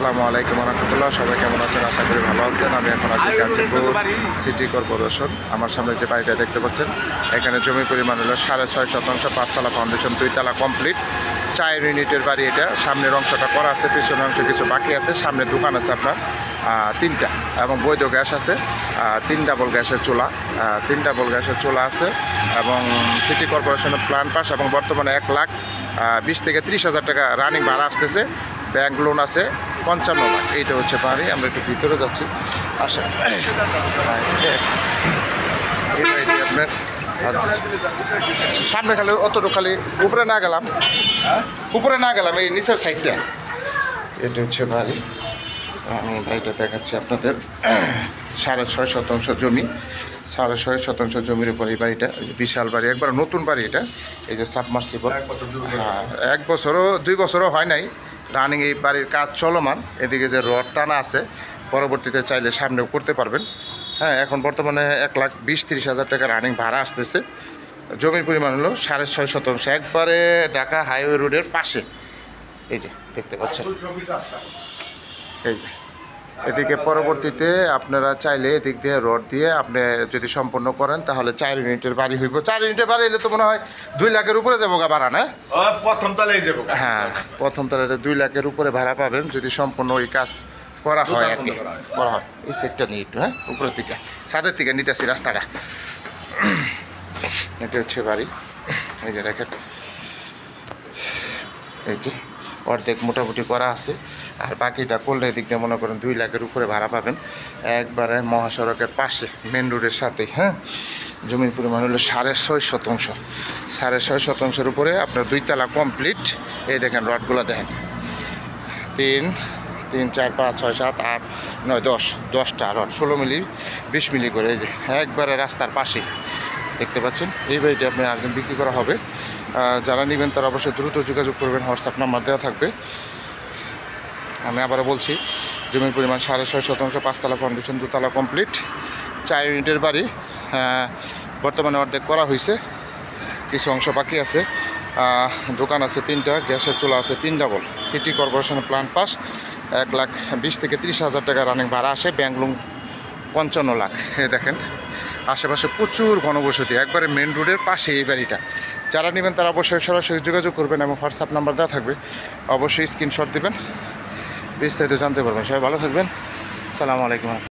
আসসালামু আলাইকুম রহমতুল্লাহ। সবাই কেমন আছেন? আশা করি ভালো আছেন। আমি এখন আছি গাজীপুর সিটি কর্পোরেশন। আমার সামনে যে বাড়িটা দেখতে পাচ্ছেন, এখানে জমির পরিমাণ হলো 6.5 শতাংশ, 5 তলা ফাউন্ডেশন, 2 তলা কমপ্লিট, 4 ইউনিটের বাড়ি এটা। সামনের অংশটা করা আছে, পিছনের অংশ কিছু বাকি আছে। সামনে দোকান আছে আপনার 3টা, এবং বৈধ গ্যাস আছে 3 ডাবল গ্যাসের চুলা, 3 ডাবল গ্যাসের চুলা আছে, এবং সিটি কর্পোরেশনের প্ল্যান পাস, এবং বর্তমানে 1,20,000 থেকে 30,000 টাকা রানিং ভাড়া আসতেছে। ব্যাংক লোন আছে 55 লাখ। এইটা হচ্ছে বাড়ি। আমরা একটু ভিতরে যাচ্ছি, আসেন। আপনার সামনে খালি অতটুকু, খালি উপরে না গেলাম এই নিচের সাইডটা। এটা হচ্ছে বাড়ি। আমি বাড়িটা দেখাচ্ছি আপনাদের। 6.5 শতাংশ জমি, 6.5 শতাংশ জমির উপর এই বাড়িটা। বিশাল বাড়ি, একবার নতুন বাড়ি এটা। এই যে সাবমার্সিবল, 1 বছরও 2 বছরও হয় নাই রানিং। এই বাড়ির কাজ চলমান। এদিকে যে রড টানা আছে, পরবর্তীতে চাইলে সামনেও করতে পারবেন। হ্যাঁ, এখন বর্তমানে 1,20,000-30,000 টাকা রানিং ভাড়া আসতেছে। জমির পরিমাণ হলো 6.5 শতাংশ, একবারে ঢাকা হাইওয়ে রোডের পাশে। এই যে দেখতে পাচ্ছেন, এই যে এদিকে পরবর্তীতে আপনারা চাইলে এদিক দিয়ে রড দিয়ে আপনি যদি সম্পন্ন করেন, তাহলে 4 ইউনিটের বাড়ি হইব। 4 ইউনিটের বাড়ি হলে তো মনে হয় 2 লাখের উপরে যাবো গা ভাড়া, না? প্রথম তলায় যাবো। হ্যাঁ, প্রথম তলাতে 2 লাখের উপরে ভাড়া পাবেন যদি সম্পূর্ণ ওই কাজ করা হয় আর কি। করা হয় এই সেটটা নিয়ে একটু, হ্যাঁ, উপরের দিকে ছাদের দিকে নিতেছি রাস্তাটা। এটা হচ্ছে বাড়ি। এই যে দেখেন, এই যে অর্ধেক মোটামুটি করা আছে, আর বাকিটা করলে এদিক দিয়ে মনে করেন 2 লাখের উপরে ভাড়া পাবেন। একবারে মহাসড়কের পাশে, মেন রোডের সাথে। হ্যাঁ, জমির পরিমাণ হলো 6.5 শতাংশ। 6.5 শতাংশের উপরে আপনার 2 তলা কমপ্লিট। এই দেখেন রডগুলো দেখেন, 3, 4, 5, 6, 7, 8, 9, 10টা রড, 16 মিলি 20 মিলি করে। এই যে একবারে রাস্তার পাশেই দেখতে পাচ্ছেন। এই বাড়িটি আপনি আর্জেন্ট বিক্রি করা হবে। যারা নেবেন তারা অবশ্যই দ্রুত যোগাযোগ করবেন, হোয়াটসঅ্যাপ নাম্বার দেওয়া থাকবে। আমি আবারও বলছি, জমির পরিমাণ 6.5 শতাংশ, 5 তলা ফাউন্ডেশন, 2 তলা কমপ্লিট, 4 ইউনিটের বাড়ি। বর্তমানে অর্ধেক করা হয়েছে, কিছু অংশ বাকি আছে। দোকান আছে 3টা, গ্যাসের চুলা আছে 3 ডাবল। সিটি কর্পোরেশনের প্ল্যান পাস, 1,20,000 থেকে 30,000 টাকা রানিং ভাড়া আসে। Bank loan 55 lakh. এই দেখেন আশেপাশে প্রচুর ঘনবসতি, একবারে মেন রোডের পাশে এই বাড়িটা। যারা নেবেন তারা অবশ্যই সরাসরি যোগাযোগ করবেন, এবং হোয়াটসঅ্যাপ নাম্বার দেওয়া থাকবে, অবশ্যই স্ক্রিনশট দেবেন, বিস্তারিত জানতে পারবেন। সবাই ভালো থাকবেন। আসসালামু আলাইকুম।